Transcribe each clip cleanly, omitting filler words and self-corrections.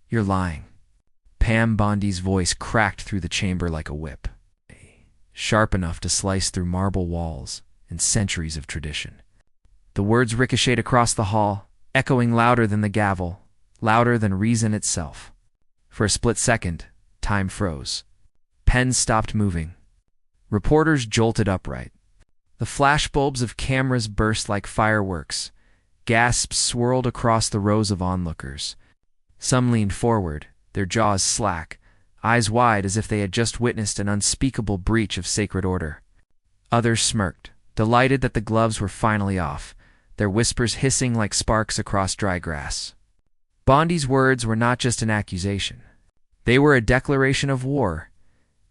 "You're lying." Pam Bondi's voice cracked through the chamber like a whip, sharp enough to slice through marble walls and centuries of tradition. The words ricocheted across the hall, echoing louder than the gavel, louder than reason itself. For a split second, time froze. Pens stopped moving. Reporters jolted upright. The flashbulbs of cameras burst like fireworks. Gasps swirled across the rows of onlookers. Some leaned forward, their jaws slack, eyes wide as if they had just witnessed an unspeakable breach of sacred order. Others smirked, delighted that the gloves were finally off, their whispers hissing like sparks across dry grass. Bondi's words were not just an accusation. They were a declaration of war.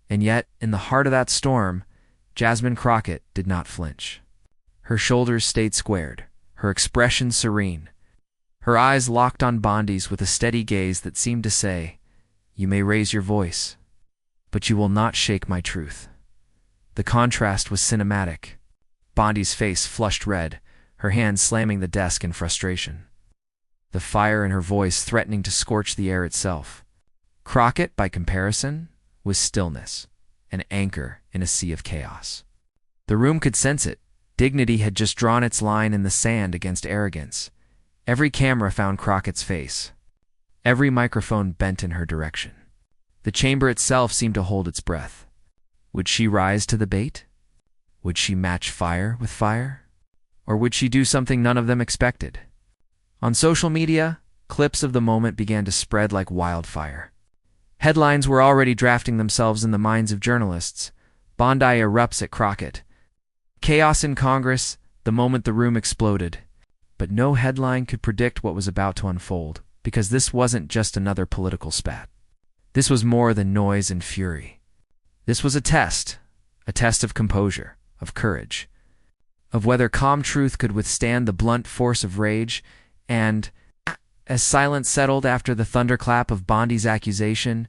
And yet, in the heart of that storm, Jasmine Crockett did not flinch. Her shoulders stayed squared, her expression serene. Her eyes locked on Bondi's with a steady gaze that seemed to say, "You may raise your voice, but you will not shake my truth." The contrast was cinematic. Bondi's face flushed red, her hands slamming the desk in frustration. The fire in her voice threatening to scorch the air itself. Crockett, by comparison, was stillness, an anchor in a sea of chaos. The room could sense it. Dignity had just drawn its line in the sand against arrogance. Every camera found Crockett's face. Every microphone bent in her direction. The chamber itself seemed to hold its breath. Would she rise to the bait? Would she match fire with fire? Or would she do something none of them expected? On social media, clips of the moment began to spread like wildfire. Headlines were already drafting themselves in the minds of journalists. Bondi erupts at Crockett. Chaos in Congress, the moment the room exploded. But no headline could predict what was about to unfold, because this wasn't just another political spat. This was more than noise and fury. This was a test of composure, of courage, of whether calm truth could withstand the blunt force of rage. And as silence settled after the thunderclap of Bondi's accusation,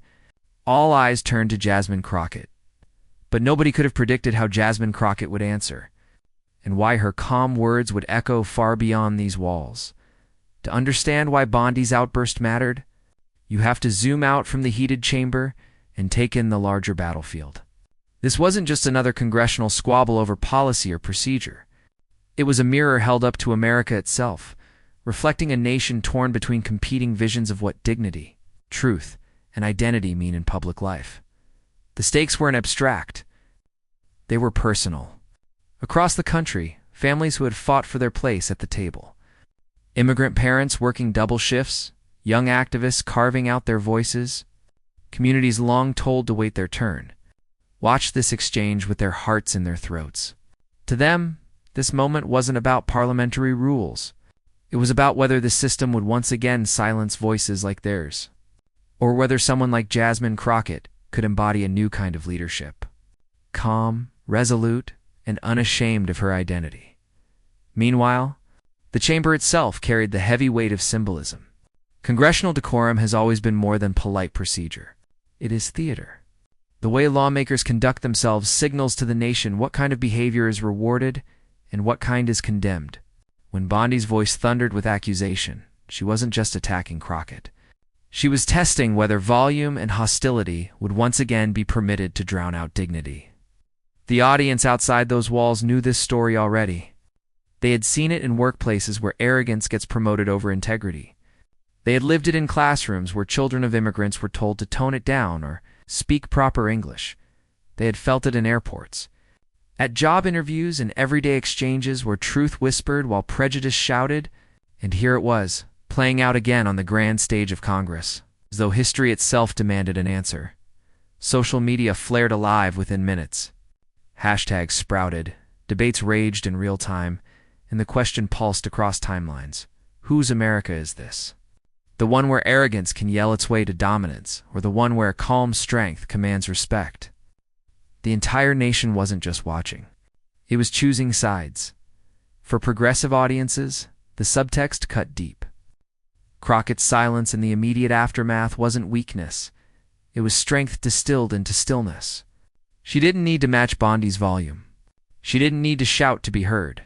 all eyes turned to Jasmine Crockett. But nobody could have predicted how Jasmine Crockett would answer, and why her calm words would echo far beyond these walls. To understand why Bondi's outburst mattered, you have to zoom out from the heated chamber and take in the larger battlefield. This wasn't just another congressional squabble over policy or procedure. It was a mirror held up to America itself, reflecting a nation torn between competing visions of what dignity, truth, and identity mean in public life. The stakes weren't abstract. They were personal. Across the country, families who had fought for their place at the table. Immigrant parents working double shifts, young activists carving out their voices, communities long told to wait their turn, watched this exchange with their hearts in their throats. To them, this moment wasn't about parliamentary rules. It was about whether the system would once again silence voices like theirs, or whether someone like Jasmine Crockett could embody a new kind of leadership, calm, resolute, and unashamed of her identity. Meanwhile, the chamber itself carried the heavy weight of symbolism. Congressional decorum has always been more than polite procedure. It is theater. The way lawmakers conduct themselves signals to the nation what kind of behavior is rewarded and what kind is condemned. When Bondi's voice thundered with accusation, she wasn't just attacking Crockett. She was testing whether volume and hostility would once again be permitted to drown out dignity. The audience outside those walls knew this story already. They had seen it in workplaces where arrogance gets promoted over integrity. They had lived it in classrooms where children of immigrants were told to tone it down or speak proper English. They had felt it in airports, at job interviews and everyday exchanges where truth whispered while prejudice shouted, and here it was, playing out again on the grand stage of Congress, as though history itself demanded an answer. Social media flared alive within minutes. Hashtags sprouted, debates raged in real time, and the question pulsed across timelines. Whose America is this? The one where arrogance can yell its way to dominance, or the one where calm strength commands respect? The entire nation wasn't just watching. It was choosing sides. For progressive audiences, the subtext cut deep. Crockett's silence in the immediate aftermath wasn't weakness. It was strength distilled into stillness. She didn't need to match Bondi's volume. She didn't need to shout to be heard.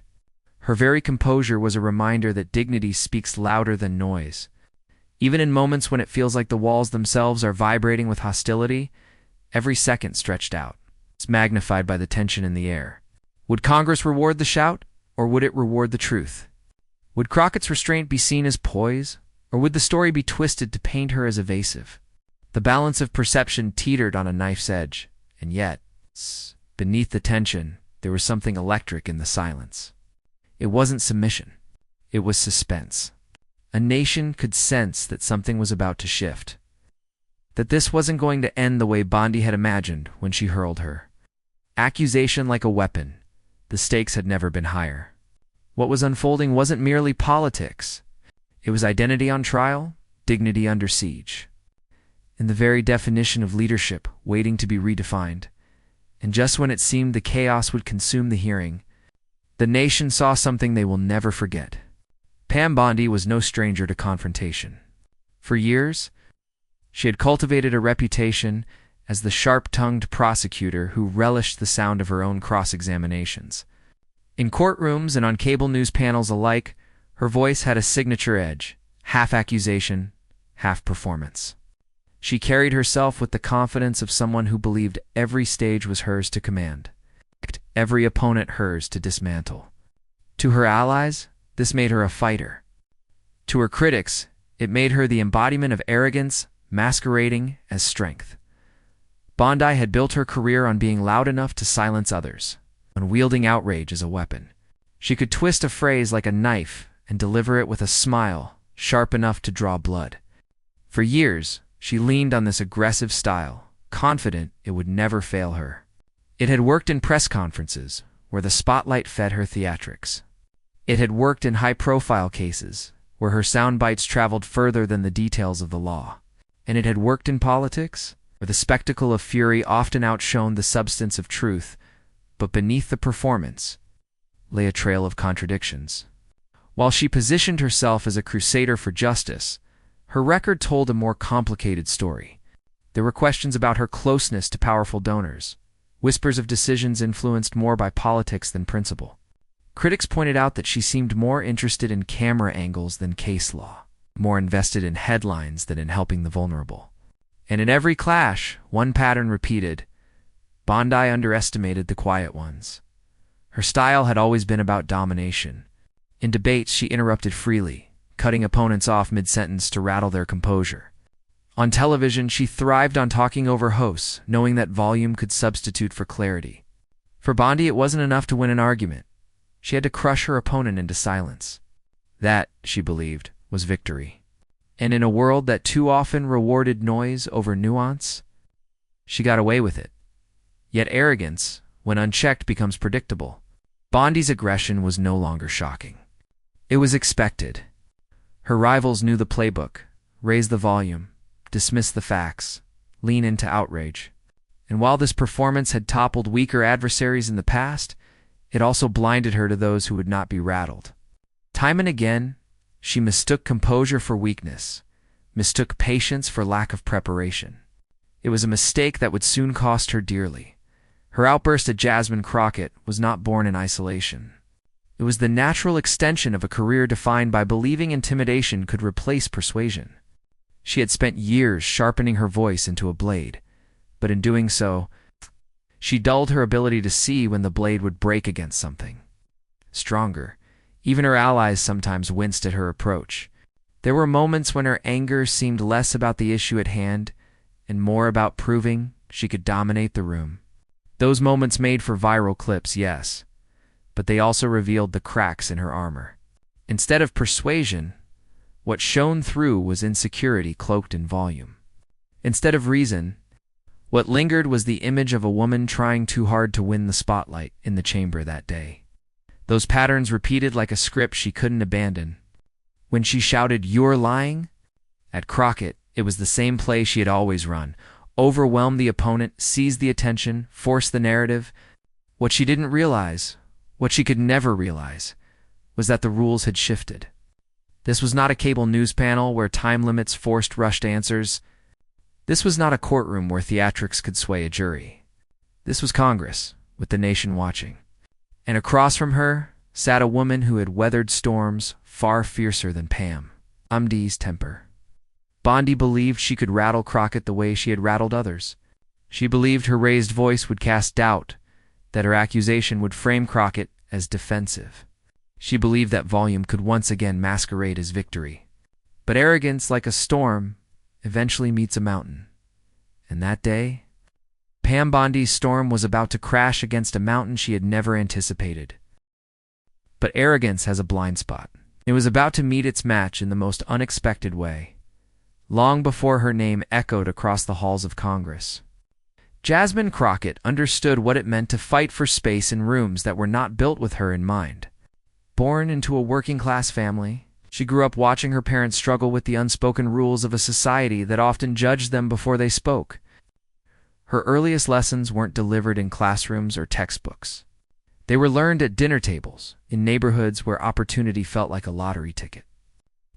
Her very composure was a reminder that dignity speaks louder than noise. Even in moments when it feels like the walls themselves are vibrating with hostility, every second stretched out. It's magnified by the tension in the air. Would Congress reward the shout, or would it reward the truth? Would Crockett's restraint be seen as poise, or would the story be twisted to paint her as evasive? The balance of perception teetered on a knife's edge, and yet, beneath the tension, there was something electric in the silence. It wasn't submission. It was suspense. A nation could sense that something was about to shift. That this wasn't going to end the way Bondi had imagined when she hurled her. Accusation like a weapon. The stakes had never been higher. What was unfolding wasn't merely politics. It was identity on trial, dignity under siege. And the very definition of leadership waiting to be redefined. And just when it seemed the chaos would consume the hearing, the nation saw something they will never forget. Pam Bondi was no stranger to confrontation. For years, she had cultivated a reputation as the sharp-tongued prosecutor who relished the sound of her own cross-examinations. In courtrooms and on cable news panels alike, her voice had a signature edge, half accusation, half performance. She carried herself with the confidence of someone who believed every stage was hers to command, every opponent hers to dismantle. To her allies, this made her a fighter. To her critics, it made her the embodiment of arrogance masquerading as strength. Bondi had built her career on being loud enough to silence others, on wielding outrage as a weapon. She could twist a phrase like a knife and deliver it with a smile sharp enough to draw blood. For years, she leaned on this aggressive style, confident it would never fail her. It had worked in press conferences, where the spotlight fed her theatrics. It had worked in high-profile cases, where her sound bites traveled further than the details of the law. And it had worked in politics, where the spectacle of fury often outshone the substance of truth, but beneath the performance lay a trail of contradictions. While she positioned herself as a crusader for justice, her record told a more complicated story. There were questions about her closeness to powerful donors, whispers of decisions influenced more by politics than principle. Critics pointed out that she seemed more interested in camera angles than case law, more invested in headlines than in helping the vulnerable. And in every clash, one pattern repeated: Bondi underestimated the quiet ones. Her style had always been about domination. In debates, she interrupted freely, cutting opponents off mid-sentence to rattle their composure. On television, she thrived on talking over hosts, knowing that volume could substitute for clarity. For Bondi, it wasn't enough to win an argument. She had to crush her opponent into silence. That, she believed, was victory. And in a world that too often rewarded noise over nuance, she got away with it. Yet arrogance, when unchecked, becomes predictable. Bondi's aggression was no longer shocking. It was expected. Her rivals knew the playbook: raise the volume, dismiss the facts, lean into outrage. And while this performance had toppled weaker adversaries in the past, it also blinded her to those who would not be rattled. Time and again, she mistook composure for weakness, mistook patience for lack of preparation. It was a mistake that would soon cost her dearly. Her outburst at Jasmine Crockett was not born in isolation. It was the natural extension of a career defined by believing intimidation could replace persuasion. She had spent years sharpening her voice into a blade, but in doing so, she dulled her ability to see when the blade would break against something stronger. Even her allies sometimes winced at her approach. There were moments when her anger seemed less about the issue at hand and more about proving she could dominate the room. Those moments made for viral clips, yes, but they also revealed the cracks in her armor. Instead of persuasion, what shone through was insecurity cloaked in volume. Instead of reason, what lingered was the image of a woman trying too hard to win the spotlight in the chamber that day. Those patterns repeated like a script she couldn't abandon. When she shouted, "You're lying!" at Crockett, it was the same play she had always run: overwhelm the opponent, seize the attention, force the narrative. What she didn't realize, what she could never realize, was that the rules had shifted. This was not a cable news panel where time limits forced rushed answers. This was not a courtroom where theatrics could sway a jury. This was Congress, with the nation watching. And across from her sat a woman who had weathered storms far fiercer than Pam Bondi's temper. Bondi believed she could rattle Crockett the way she had rattled others. She believed her raised voice would cast doubt, that her accusation would frame Crockett as defensive. She believed that volume could once again masquerade as victory. But arrogance, like a storm, eventually meets a mountain. And that day, Pam Bondi's storm was about to crash against a mountain she had never anticipated. But arrogance has a blind spot. It was about to meet its match in the most unexpected way, long before her name echoed across the halls of Congress. Jasmine Crockett understood what it meant to fight for space in rooms that were not built with her in mind. Born into a working-class family, she grew up watching her parents struggle with the unspoken rules of a society that often judged them before they spoke. Her earliest lessons weren't delivered in classrooms or textbooks. They were learned at dinner tables, in neighborhoods where opportunity felt like a lottery ticket.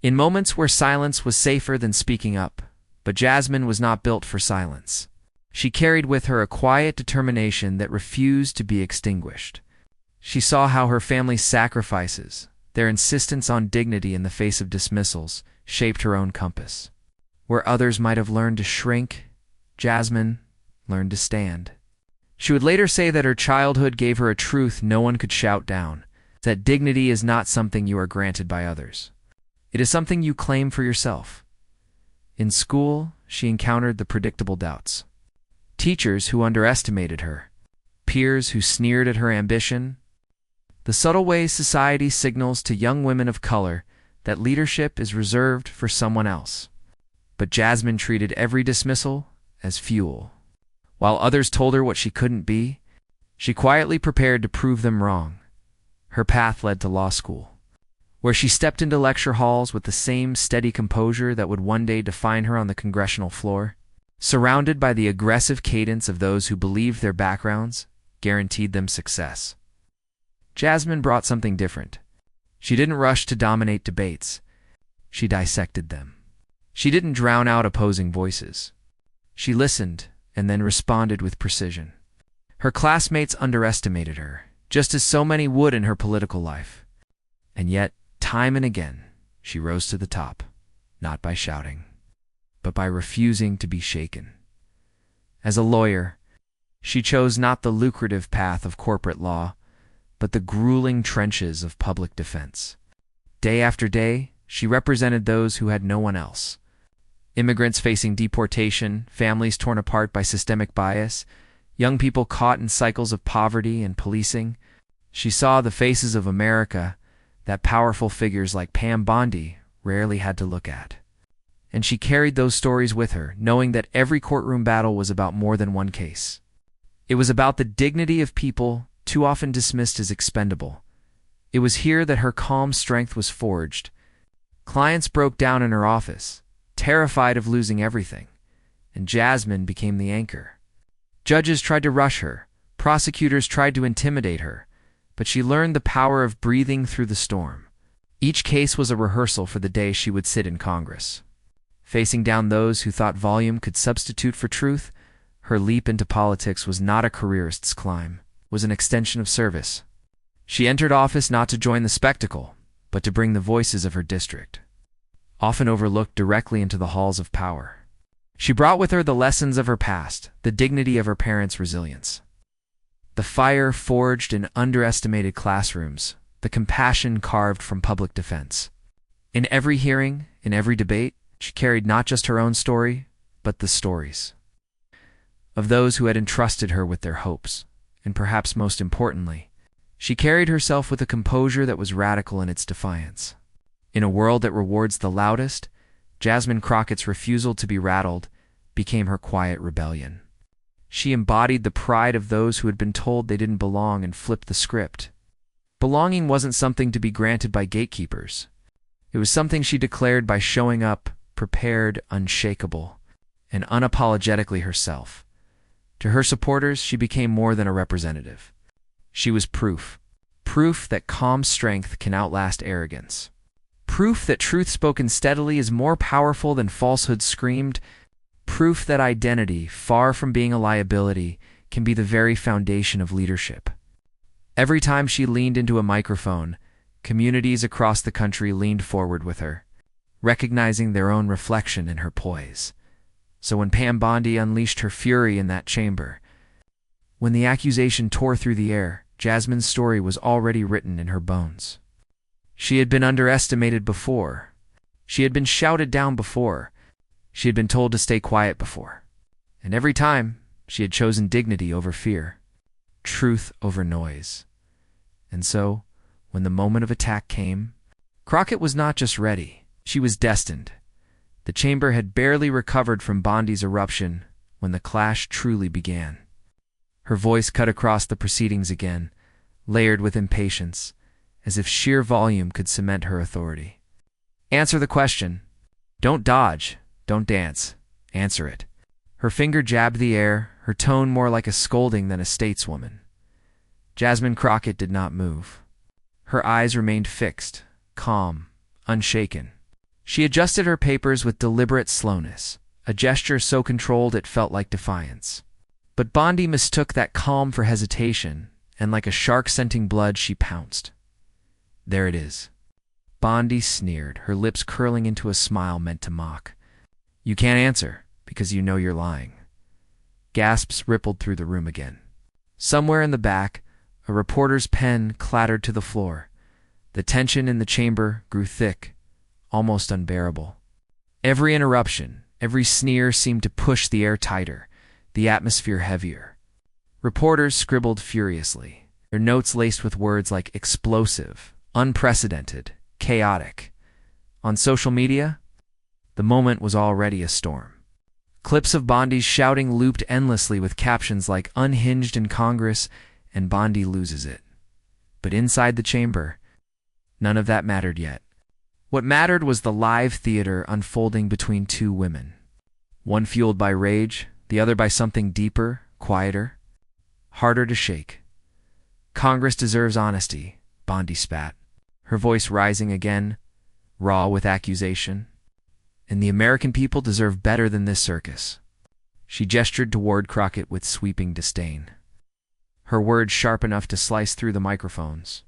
In moments where silence was safer than speaking up, but Jasmine was not built for silence. She carried with her a quiet determination that refused to be extinguished. She saw how her family's sacrifices, their insistence on dignity in the face of dismissals, shaped her own compass. Where others might have learned to shrink, Jasmine learned to stand. She would later say that her childhood gave her a truth no one could shout down, that dignity is not something you are granted by others. It is something you claim for yourself. In school, she encountered the predictable doubts. Teachers who underestimated her, peers who sneered at her ambition, the subtle ways society signals to young women of color that leadership is reserved for someone else. But Jasmine treated every dismissal as fuel. While others told her what she couldn't be, she quietly prepared to prove them wrong. Her path led to law school, where she stepped into lecture halls with the same steady composure that would one day define her on the congressional floor. Surrounded by the aggressive cadence of those who believed their backgrounds guaranteed them success. Jasmine brought something different. She didn't rush to dominate debates. She dissected them. She didn't drown out opposing voices. She listened and then responded with precision. Her classmates underestimated her, just as so many would in her political life. And yet, time and again, she rose to the top, not by shouting, but by refusing to be shaken. As a lawyer, she chose not the lucrative path of corporate law, but the grueling trenches of public defense. Day after day, she represented those who had no one else. Immigrants facing deportation, families torn apart by systemic bias, young people caught in cycles of poverty and policing. She saw the faces of America that powerful figures like Pam Bondi rarely had to look at. And she carried those stories with her, knowing that every courtroom battle was about more than one case. It was about the dignity of people too often dismissed as expendable. It was here that her calm strength was forged. Clients broke down in her office, terrified of losing everything, and Jasmine became the anchor. Judges tried to rush her, prosecutors tried to intimidate her, but she learned the power of breathing through the storm. Each case was a rehearsal for the day she would sit in Congress. Facing down those who thought volume could substitute for truth, her leap into politics was not a careerist's climb, it was an extension of service. She entered office not to join the spectacle, but to bring the voices of her district, often overlooked, directly into the halls of power. She brought with her the lessons of her past, the dignity of her parents' resilience, the fire forged in underestimated classrooms, the compassion carved from public defense. In every hearing, in every debate, she carried not just her own story, but the stories of those who had entrusted her with their hopes. And perhaps most importantly, she carried herself with a composure that was radical in its defiance. In a world that rewards the loudest, Jasmine Crockett's refusal to be rattled became her quiet rebellion. She embodied the pride of those who had been told they didn't belong and flipped the script. Belonging wasn't something to be granted by gatekeepers. It was something she declared by showing up, prepared, unshakable, and unapologetically herself. To her supporters, she became more than a representative. She was proof that calm strength can outlast arrogance. Proof that truth spoken steadily is more powerful than falsehood screamed. Proof that identity, far from being a liability, can be the very foundation of leadership. Every time she leaned into a microphone, communities across the country leaned forward with her, recognizing their own reflection in her poise. So when Pam Bondi unleashed her fury in that chamber, when the accusation tore through the air, Jasmine's story was already written in her bones. She had been underestimated before. She had been shouted down before. She had been told to stay quiet before. And every time, she had chosen dignity over fear, truth over noise. And so, when the moment of attack came, Crockett was not just ready, she was destined. The chamber had barely recovered from Bondi's eruption when the clash truly began. Her voice cut across the proceedings again, layered with impatience, as if sheer volume could cement her authority. Answer the question. Don't dodge. Don't dance. Answer it. Her finger jabbed the air, her tone more like a scolding than a stateswoman. Jasmine Crockett did not move. Her eyes remained fixed, calm, unshaken. She adjusted her papers with deliberate slowness, a gesture so controlled it felt like defiance. But Bondi mistook that calm for hesitation, and like a shark scenting blood, she pounced. There it is. Bondi sneered, her lips curling into a smile meant to mock. You can't answer, because you know you're lying. Gasps rippled through the room again. Somewhere in the back, a reporter's pen clattered to the floor. The tension in the chamber grew thick, almost unbearable. Every interruption, every sneer seemed to push the air tighter, the atmosphere heavier. Reporters scribbled furiously, their notes laced with words like explosive, unprecedented, chaotic. On social media, the moment was already a storm. Clips of Bondi's shouting looped endlessly with captions like "unhinged in Congress" and "Bondi loses it." But inside the chamber, none of that mattered yet. What mattered was the live theater unfolding between two women. One fueled by rage, the other by something deeper, quieter, harder to shake. Congress deserves honesty, Bondi spat, her voice rising again, raw with accusation. And the American people deserve better than this circus. She gestured toward Crockett with sweeping disdain, her words sharp enough to slice through the microphones.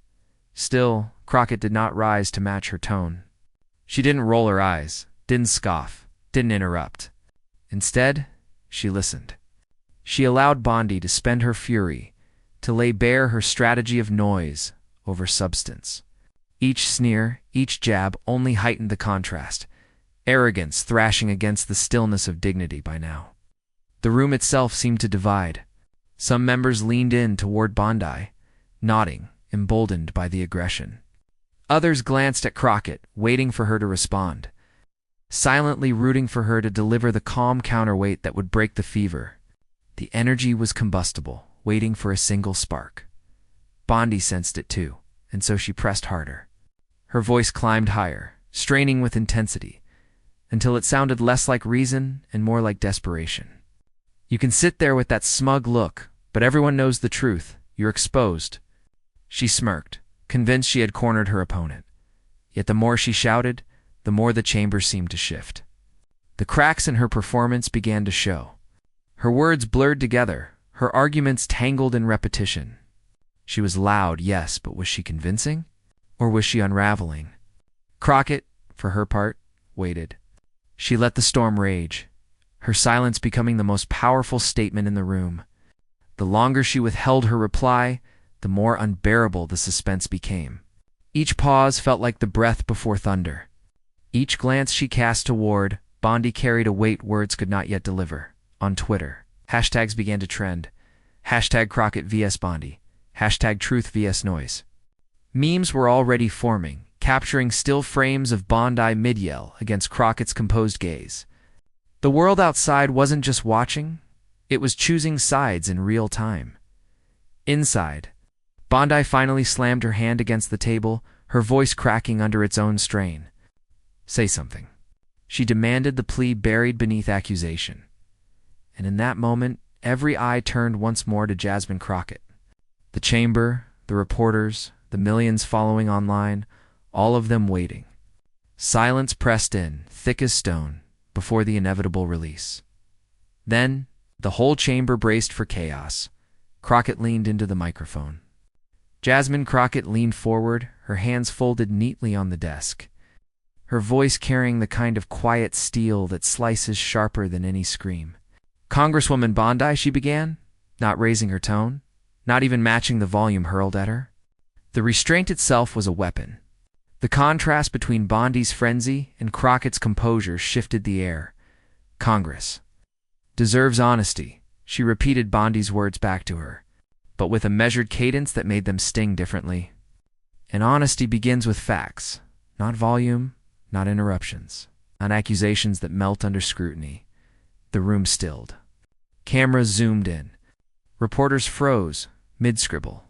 Still, Crockett did not rise to match her tone. She didn't roll her eyes, didn't scoff, didn't interrupt. Instead, she listened. She allowed Bondi to spend her fury, to lay bare her strategy of noise over substance. Each sneer, each jab only heightened the contrast, arrogance thrashing against the stillness of dignity by now. The room itself seemed to divide. Some members leaned in toward Bondi, nodding, emboldened by the aggression. Others glanced at Crockett, waiting for her to respond, silently rooting for her to deliver the calm counterweight that would break the fever. The energy was combustible, waiting for a single spark. Bondi sensed it too, and so she pressed harder. Her voice climbed higher, straining with intensity, until it sounded less like reason and more like desperation. You can sit there with that smug look, but everyone knows the truth. You're exposed. She smirked, convinced she had cornered her opponent. Yet the more she shouted, the more the chamber seemed to shift. The cracks in her performance began to show. Her words blurred together, her arguments tangled in repetition. She was loud, yes, but was she convincing? Or was she unraveling? Crockett, for her part, waited. She let the storm rage, her silence becoming the most powerful statement in the room. The longer she withheld her reply, the more unbearable the suspense became. Each pause felt like the breath before thunder. Each glance she cast toward Bondi carried a weight words could not yet deliver. On Twitter, hashtags began to trend. Hashtag Crockett vs Bondi. Hashtag Truth vs Noise. Memes were already forming, capturing still frames of Bondi mid-yell against Crockett's composed gaze. The world outside wasn't just watching, it was choosing sides in real time. Inside, Bondi finally slammed her hand against the table, her voice cracking under its own strain. Say something. She demanded, the plea buried beneath accusation. And in that moment, every eye turned once more to Jasmine Crockett. The chamber, the reporters, the millions following online, all of them waiting. Silence pressed in, thick as stone, before the inevitable release. Then, the whole chamber braced for chaos. Crockett leaned into the microphone. Jasmine Crockett leaned forward, her hands folded neatly on the desk. her voice carrying the kind of quiet steel that slices sharper than any scream. "Congresswoman Bondi," she began, not raising her tone, not even matching the volume hurled at her. The restraint itself was a weapon. The contrast between Bondi's frenzy and Crockett's composure shifted the air. "Congress deserves honesty," she repeated Bondi's words back to her, but with a measured cadence that made them sting differently. "And honesty begins with facts, not volume, not interruptions, not accusations that melt under scrutiny." The room stilled. Cameras zoomed in. Reporters froze, mid-scribble.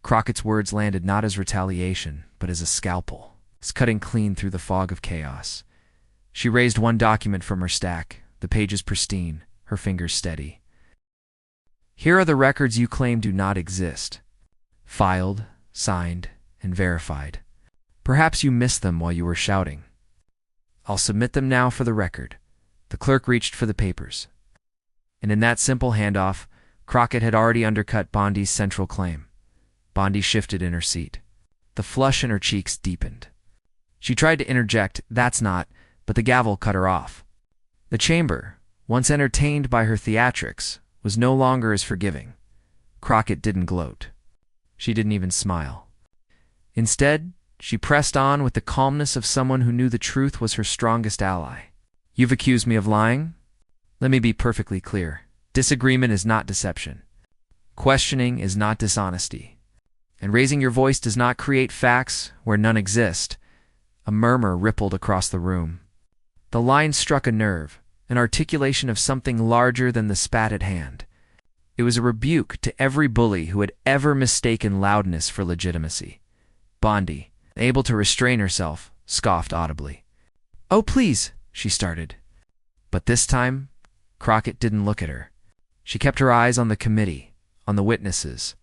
Crockett's words landed not as retaliation, but as a scalpel, cutting clean through the fog of chaos. She raised one document from her stack, the pages pristine, her fingers steady. "Here are the records you claim do not exist. Filed, signed, and verified. Perhaps you missed them while you were shouting. I'll submit them now for the record." The clerk reached for the papers. And in that simple handoff, Crockett had already undercut Bondi's central claim. Bondi shifted in her seat. The flush in her cheeks deepened. She tried to interject, "That's not," but the gavel cut her off. The chamber, once entertained by her theatrics, was no longer as forgiving. Crockett didn't gloat. She didn't even smile. Instead, she pressed on with the calmness of someone who knew the truth was her strongest ally. "You've accused me of lying? Let me be perfectly clear. Disagreement is not deception. Questioning is not dishonesty. And raising your voice does not create facts where none exist." A murmur rippled across the room. The line struck a nerve, an articulation of something larger than the spat at hand. It was a rebuke to every bully who had ever mistaken loudness for legitimacy. Bondi, able to restrain herself, scoffed audibly. "Oh, please," she started. But this time, Crockett didn't look at her. She kept her eyes on the committee, on the witnesses,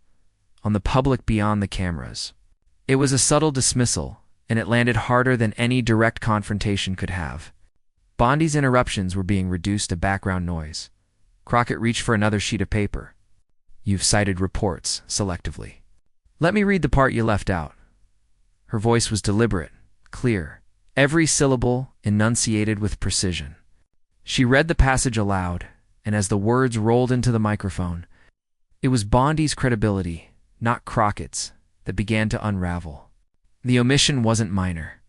on the public beyond the cameras. It was a subtle dismissal, and it landed harder than any direct confrontation could have. Bondi's interruptions were being reduced to background noise. Crockett reached for another sheet of paper. "You've cited reports selectively. Let me read the part you left out." Her voice was deliberate, clear, every syllable enunciated with precision. She read the passage aloud, and as the words rolled into the microphone, it was Bondi's credibility, not Crockett's, that began to unravel. The omission wasn't minor.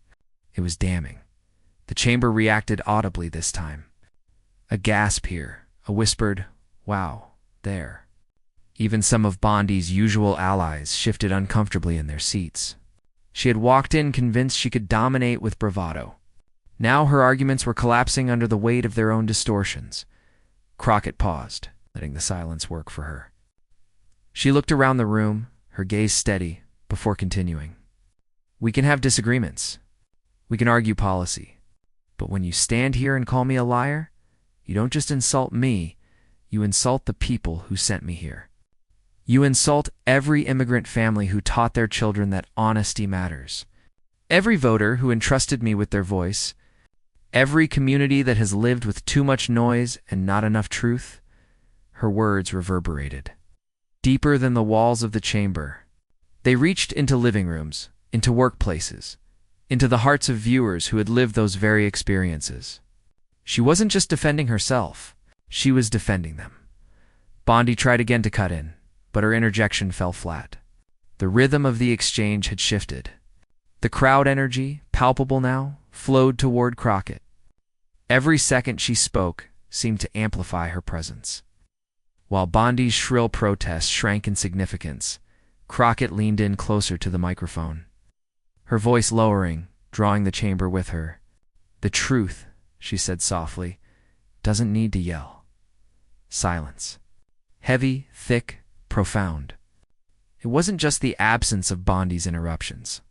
It was damning. The chamber reacted audibly this time. A gasp here, a whispered, "Wow, there." Even some of Bondi's usual allies shifted uncomfortably in their seats. She had walked in convinced she could dominate with bravado. Now her arguments were collapsing under the weight of their own distortions. Crockett paused, letting the silence work for her. She looked around the room, her gaze steady, before continuing. "We can have disagreements. We can argue policy. But when you stand here and call me a liar, you don't just insult me, you insult the people who sent me here. You insult every immigrant family who taught their children that honesty matters. Every voter who entrusted me with their voice. Every community that has lived with too much noise and not enough truth." Her words reverberated, deeper than the walls of the chamber. They reached into living rooms, into workplaces, into the hearts of viewers who had lived those very experiences. She wasn't just defending herself, she was defending them. Bondi tried again to cut in, but her interjection fell flat. The rhythm of the exchange had shifted. The crowd energy, palpable now, flowed toward Crockett. Every second she spoke seemed to amplify her presence. While Bondi's shrill protest shrank in significance, Crockett leaned in closer to the microphone. Her voice lowering, drawing the chamber with her. "The truth," she said softly, "doesn't need to yell." Silence. Heavy, thick, profound. It wasn't just the absence of Bondi's interruptions.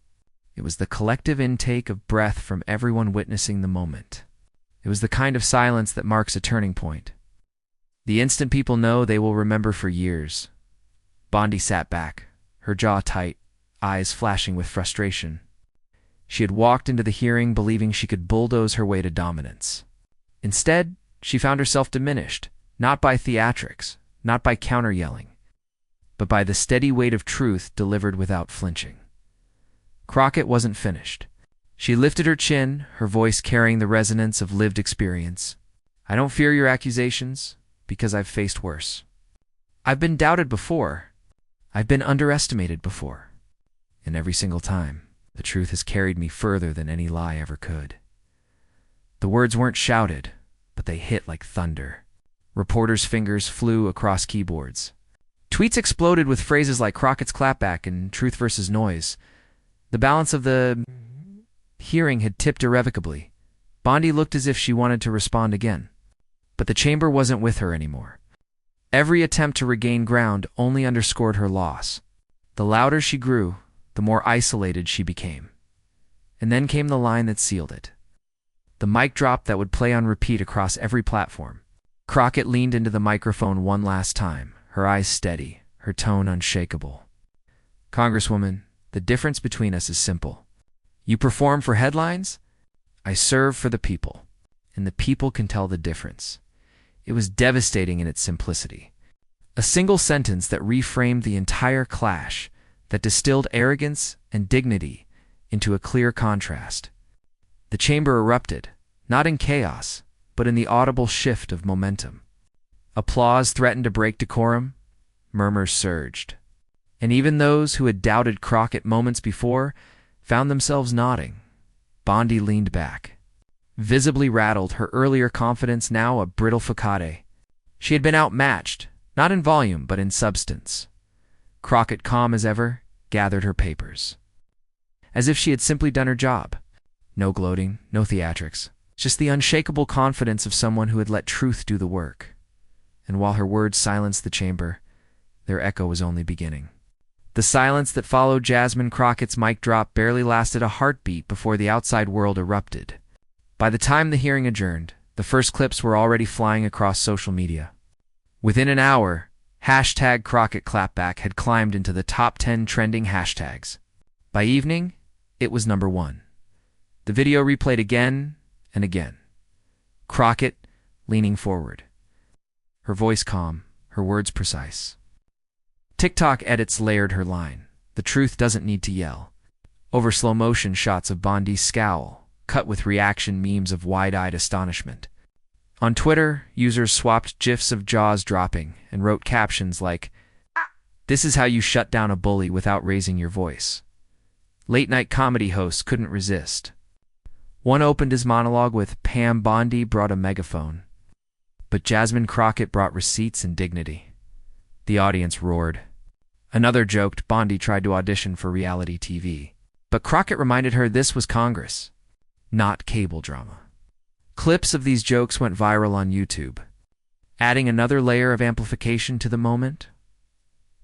It was the collective intake of breath from everyone witnessing the moment. It was the kind of silence that marks a turning point. The instant people know, they will remember for years. Bondi sat back, her jaw tight, eyes flashing with frustration. She had walked into the hearing believing she could bulldoze her way to dominance. Instead, she found herself diminished, not by theatrics, not by counter-yelling, but by the steady weight of truth delivered without flinching. Crockett wasn't finished. She lifted her chin, her voice carrying the resonance of lived experience. I don't fear your accusations, because I've faced worse. I've been doubted before. I've been underestimated before. And every single time, the truth has carried me further than any lie ever could. The words weren't shouted, but they hit like thunder. Reporters' fingers flew across keyboards. Tweets exploded with phrases like Crockett's Clapback and truth versus noise. The balance of the hearing had tipped irrevocably. Bondi looked as if she wanted to respond again. But the chamber wasn't with her anymore. Every attempt to regain ground only underscored her loss. The louder she grew, the more isolated she became. And then came the line that sealed it. The mic drop that would play on repeat across every platform. Crockett leaned into the microphone one last time, her eyes steady, her tone unshakable. Congresswoman, the difference between us is simple. You perform for headlines, I serve for the people, and the people can tell the difference. It was devastating in its simplicity. A single sentence that reframed the entire clash, that distilled arrogance and dignity into a clear contrast. The chamber erupted, not in chaos, but in the audible shift of momentum. Applause threatened to break decorum, murmurs surged. And even those who had doubted Crockett moments before found themselves nodding. Bondi leaned back. Visibly rattled, her earlier confidence now a brittle facade. She had been outmatched, not in volume, but in substance. Crockett, calm as ever, gathered her papers. As if she had simply done her job. No gloating, no theatrics, just the unshakable confidence of someone who had let truth do the work. And while her words silenced the chamber, their echo was only beginning. The silence that followed Jasmine Crockett's mic drop barely lasted a heartbeat before the outside world erupted. By the time the hearing adjourned, the first clips were already flying across social media. Within an hour, hashtag Crockett Clapback had climbed into the top 10 trending hashtags. By evening, it was number 1. The video replayed again and again. Crockett leaning forward. Her voice calm, her words precise. TikTok edits layered her line. The truth doesn't need to yell. Over slow motion shots of Bondi's scowl, cut with reaction memes of wide-eyed astonishment. On Twitter, users swapped GIFs of jaws dropping and wrote captions like, "This is how you shut down a bully without raising your voice." Late-night comedy hosts couldn't resist. One opened his monologue with, "Pam Bondi brought a megaphone." But Jasmine Crockett brought receipts and dignity. The audience roared. Another joked Bondi tried to audition for reality TV. But Crockett reminded her this was Congress, not cable drama. Clips of these jokes went viral on YouTube, adding another layer of amplification to the moment.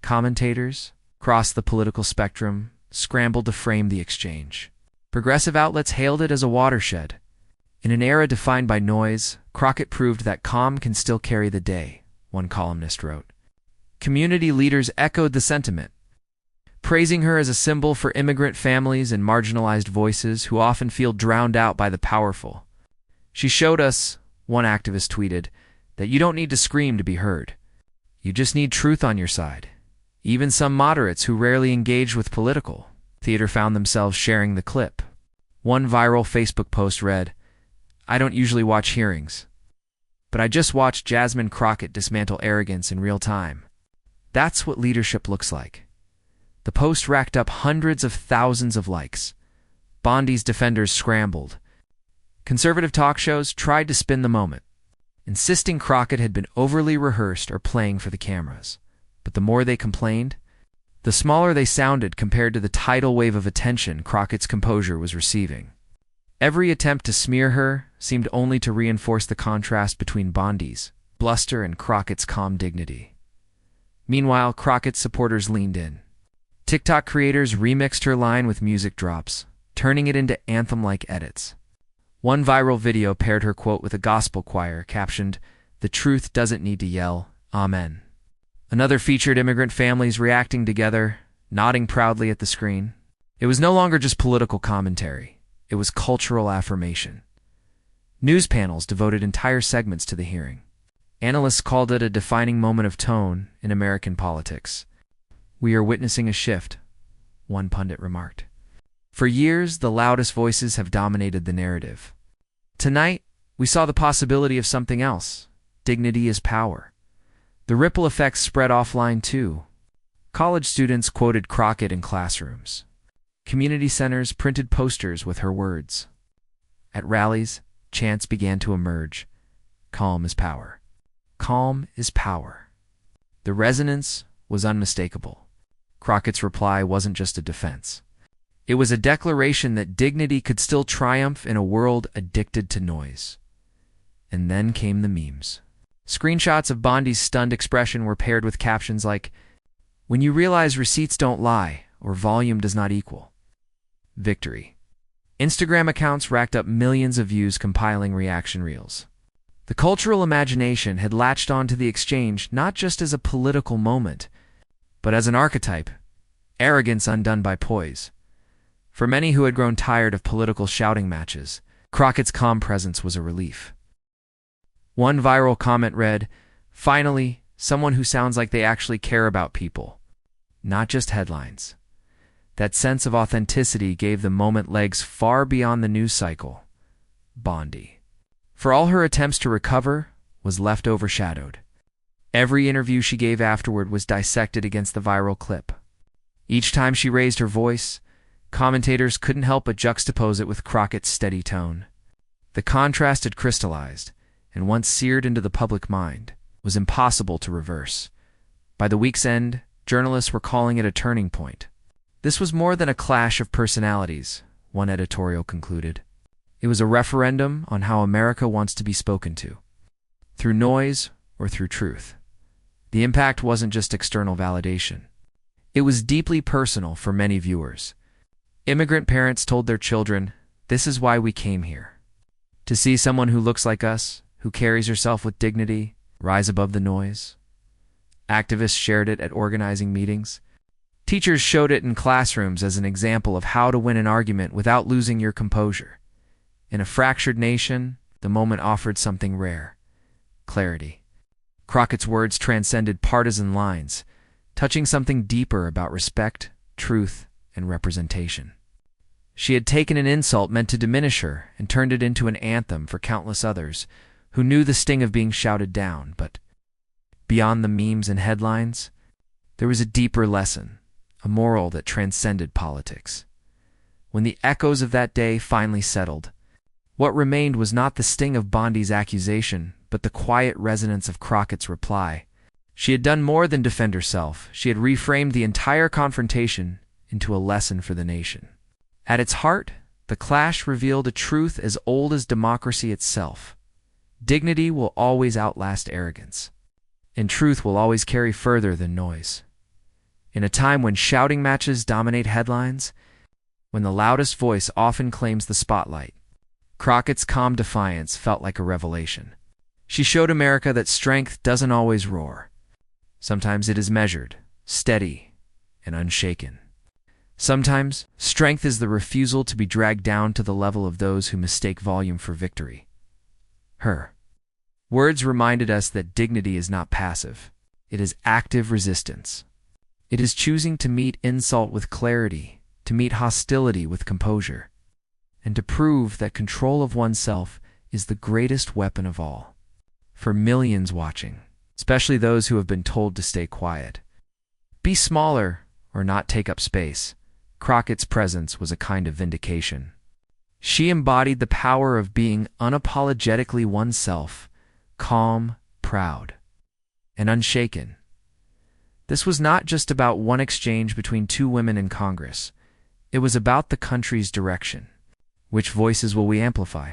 Commentators, across the political spectrum, scrambled to frame the exchange. Progressive outlets hailed it as a watershed. In an era defined by noise, Crockett proved that calm can still carry the day, one columnist wrote. Community leaders echoed the sentiment, praising her as a symbol for immigrant families and marginalized voices who often feel drowned out by the powerful. She showed us, one activist tweeted, that you don't need to scream to be heard. You just need truth on your side. Even some moderates who rarely engage with political theater found themselves sharing the clip. One viral Facebook post read, "I don't usually watch hearings, but I just watched Jasmine Crockett dismantle arrogance in real time. That's what leadership looks like." The post racked up hundreds of thousands of likes. Bondi's defenders scrambled. Conservative talk shows tried to spin the moment, insisting Crockett had been overly rehearsed or playing for the cameras. But the more they complained, the smaller they sounded compared to the tidal wave of attention Crockett's composure was receiving. Every attempt to smear her seemed only to reinforce the contrast between Bondi's bluster and Crockett's calm dignity. Meanwhile, Crockett's supporters leaned in. TikTok creators remixed her line with music drops, turning it into anthem-like edits. One viral video paired her quote with a gospel choir captioned, "The truth doesn't need to yell, amen." Another featured immigrant families reacting together, nodding proudly at the screen. It was no longer just political commentary. It was cultural affirmation. News panels devoted entire segments to the hearing. Analysts called it a defining moment of tone in American politics. "We are witnessing a shift," one pundit remarked. For years, the loudest voices have dominated the narrative. Tonight, we saw the possibility of something else. Dignity is power. The ripple effects spread offline too. College students quoted Crockett in classrooms. Community centers printed posters with her words. At rallies, chants began to emerge. Calm is power. Calm is power. The resonance was unmistakable. Crockett's reply wasn't just a defense. It was a declaration that dignity could still triumph in a world addicted to noise. And then came the memes. Screenshots of Bondi's stunned expression were paired with captions like, "When you realize receipts don't lie, or volume does not equal." Victory. Instagram accounts racked up millions of views compiling reaction reels. The cultural imagination had latched onto the exchange not just as a political moment, but as an archetype, arrogance undone by poise. For many who had grown tired of political shouting matches, Crockett's calm presence was a relief. One viral comment read, "Finally, someone who sounds like they actually care about people, not just headlines." That sense of authenticity gave the moment legs far beyond the news cycle. Bondi, for all her attempts to recover, was left overshadowed. Every interview she gave afterward was dissected against the viral clip. Each time she raised her voice, commentators couldn't help but juxtapose it with Crockett's steady tone. The contrast had crystallized, and once seared into the public mind, was impossible to reverse. By the week's end, journalists were calling it a turning point. This was more than a clash of personalities, one editorial concluded. It was a referendum on how America wants to be spoken to, through noise or through truth. The impact wasn't just external validation. It was deeply personal for many viewers. Immigrant parents told their children, "This is why we came here. To see someone who looks like us, who carries herself with dignity, rise above the noise." Activists shared it at organizing meetings. Teachers showed it in classrooms as an example of how to win an argument without losing your composure. In a fractured nation, the moment offered something rare: clarity. Crockett's words transcended partisan lines, touching something deeper about respect, truth, and representation. She had taken an insult meant to diminish her and turned it into an anthem for countless others who knew the sting of being shouted down. But beyond the memes and headlines, there was a deeper lesson, a moral that transcended politics. When the echoes of that day finally settled, what remained was not the sting of Bondi's accusation, but the quiet resonance of Crockett's reply. She had done more than defend herself. She had reframed the entire confrontation into a lesson for the nation. At its heart, the clash revealed a truth as old as democracy itself. Dignity will always outlast arrogance, and truth will always carry further than noise. In a time when shouting matches dominate headlines, when the loudest voice often claims the spotlight, Crockett's calm defiance felt like a revelation. She showed America that strength doesn't always roar. Sometimes it is measured, steady, and unshaken. Sometimes strength is the refusal to be dragged down to the level of those who mistake volume for victory. Her words reminded us that dignity is not passive. It is active resistance. It is choosing to meet insult with clarity, to meet hostility with composure, and to prove that control of oneself is the greatest weapon of all. For millions watching, especially those who have been told to stay quiet, be smaller or not take up space, Crockett's presence was a kind of vindication. She embodied the power of being unapologetically oneself, calm, proud, and unshaken. This was not just about one exchange between two women in Congress. It was about the country's direction. Which voices will we amplify?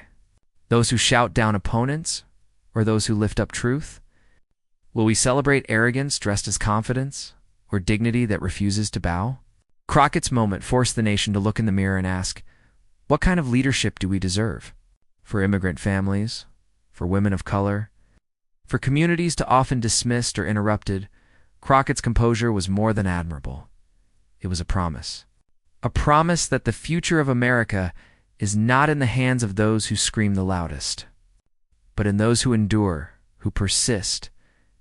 Those who shout down opponents, or those who lift up truth? Will we celebrate arrogance dressed as confidence, or dignity that refuses to bow? Crockett's moment forced the nation to look in the mirror and ask, what kind of leadership do we deserve? For immigrant families, for women of color, for communities too often dismissed or interrupted, Crockett's composure was more than admirable. It was a promise. A promise that the future of America is not in the hands of those who scream the loudest, but in those who endure, who persist,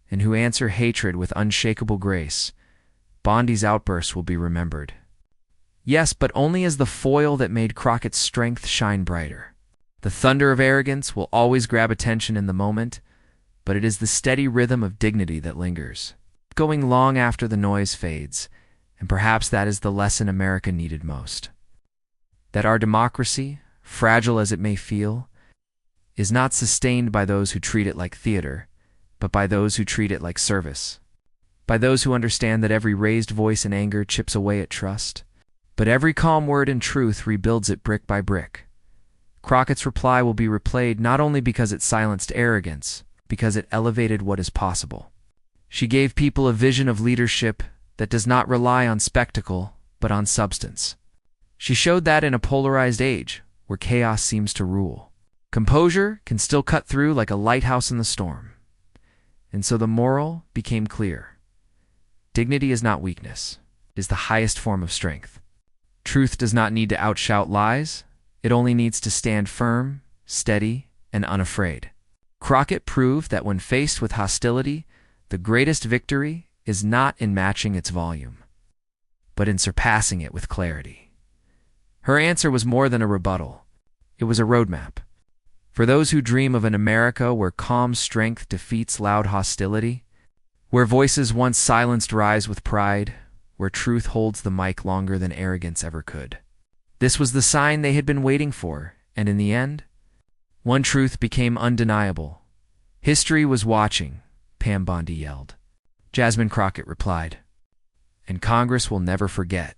and who answer hatred with unshakable grace. Bondi's outburst will be remembered. Yes, but only as the foil that made Crockett's strength shine brighter. The thunder of arrogance will always grab attention in the moment, but it is the steady rhythm of dignity that lingers, going long after the noise fades, and perhaps that is the lesson America needed most. That our democracy, fragile as it may feel, is not sustained by those who treat it like theater, but by those who treat it like service. By those who understand that every raised voice in anger chips away at trust, but every calm word in truth rebuilds it brick by brick. Crockett's reply will be replayed not only because it silenced arrogance, because it elevated what is possible. She gave people a vision of leadership that does not rely on spectacle, but on substance. She showed that in a polarized age, where chaos seems to rule, composure can still cut through like a lighthouse in the storm. And so the moral became clear. Dignity is not weakness. It is the highest form of strength. Truth does not need to outshout lies. It only needs to stand firm, steady, and unafraid. Crockett proved that when faced with hostility, the greatest victory is not in matching its volume, but in surpassing it with clarity. Her answer was more than a rebuttal. It was a roadmap. For those who dream of an America where calm strength defeats loud hostility, where voices once silenced rise with pride, where truth holds the mic longer than arrogance ever could. This was the sign they had been waiting for, and in the end, one truth became undeniable. History was watching, Pam Bondi yelled. Jasmine Crockett replied, and Congress will never forget.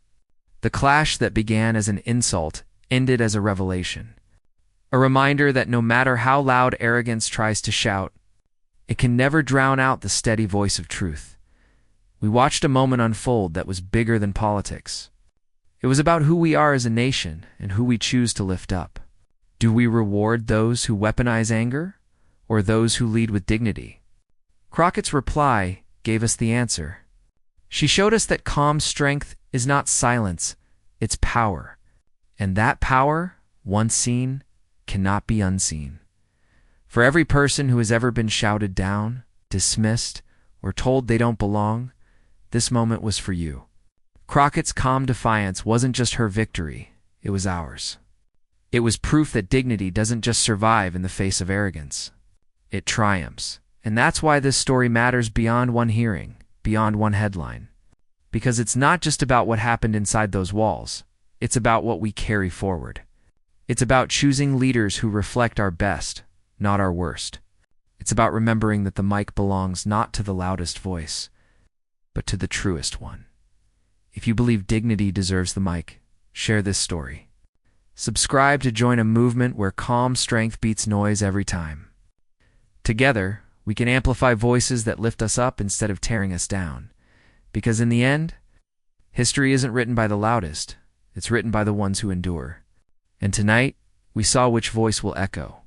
The clash that began as an insult ended as a revelation. A reminder that no matter how loud arrogance tries to shout, it can never drown out the steady voice of truth. We watched a moment unfold that was bigger than politics. It was about who we are as a nation and who we choose to lift up. Do we reward those who weaponize anger, or those who lead with dignity? Crockett's reply gave us the answer. She showed us that calm strength is not silence, it's power. And that power, once seen, cannot be unseen. For every person who has ever been shouted down, dismissed, or told they don't belong, this moment was for you. Crockett's calm defiance wasn't just her victory, it was ours. It was proof that dignity doesn't just survive in the face of arrogance. It triumphs. And that's why this story matters beyond one hearing, beyond one headline. Because it's not just about what happened inside those walls. It's about what we carry forward. It's about choosing leaders who reflect our best, not our worst. It's about remembering that the mic belongs not to the loudest voice, but to the truest one. If you believe dignity deserves the mic, share this story. Subscribe to join a movement where calm strength beats noise every time. Together, we can amplify voices that lift us up instead of tearing us down. Because in the end, history isn't written by the loudest, it's written by the ones who endure. And tonight, we saw which voice will echo.